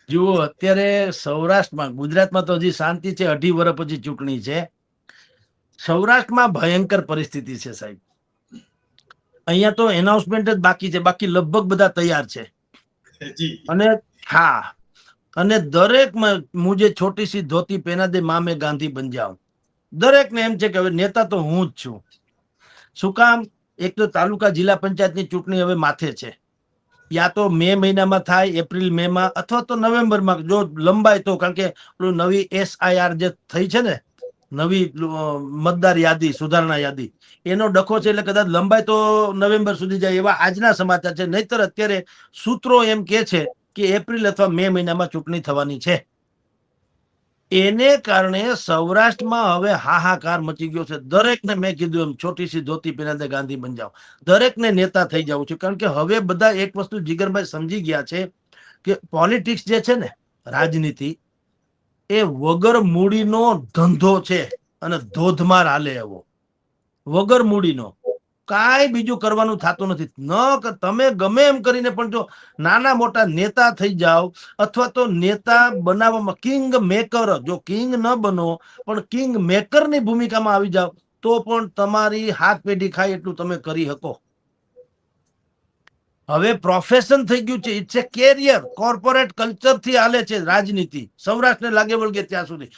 જુઓ અત્યારે સૌરાષ્ટ્રમાં, ગુજરાતમાં તો હજી શાંતિ છે, 2.5 વર્ષ પછી ચૂંટણી છે. સૌરાષ્ટ્રમાં ભયંકર પરિસ્થિતિ છે સાહેબ. અહીંયા તો એનાઉન્સમેન્ટ જ બાકી છે, બાકી લગભગ બધા તૈયાર છે. અને હા, અને દરેક મુझे छोटी सी धोती पहना दे माँ मैं गांधी बन जाऊं, દરેક ને એમ છે કે હવે નેતા તો હું જ છું. શું કામ? એક તો તાલુકા જિલ્લા પંચાયતની ચૂંટણી હવે માથે છે. યા તો મે મહિનામાં થાય, એપ્રિલ મે માં, અથવા તો નવેમ્બરમાં જો લંબાય તો. કારણ કે નવી SIR જે થઈ છે ને, નવી મતદાર યાદી, સુધારણા યાદી, એનો ડખો છે. એટલે કદાચ લંબાય તો નવેમ્બર સુધી જાય એવા આજના સમાચાર છે. નહીતર અત્યારે સૂત્રો એમ કે છે કે એપ્રિલ અથવા મે મહિનામાં ચૂંટણી થવાની છે. એને કારણે સૌરાષ્ટ્રમાં હવે હાહાકાર મચી ગયો છે. દરેકને મેં કીધું એમ, છોટી સી ધોતી પહેરા દે ગાંધી બન જાઓ, દરેકને નેતા થઈ જવું છે. કારણ કે હવે બધા એક વસ્તુ જીગરભાઈ સમજી ગયા છે કે પોલિટિક્સ જે છે ને, રાજનીતિ, એ વગર મૂડીનો ધંધો છે અને ધોધમાર હાલે એવો. વગર મૂડીનો કાંઈ બીજું કરવાનું થતું નથી. તમે ગમે એમ કરીને પણ જો નાના મોટા નેતા થઈ જાઓ, અથવા તો નેતા બનાવવામાં કિંગ મેકર, જો કિંગ ન બનો પણ કિંગ મેકરની ભૂમિકામાં આવી જાઓ, તો પણ તમારી હાથ પેઢી ખાય એટલું તમે કરી શકો. હવે પ્રોફેશન થઈ ગયું છે, it's a career. Corporate culture થી હાલે છે રાજનીતિ, સૌરાષ્ટ્રને લાગે વળગે ત્યાં સુધી.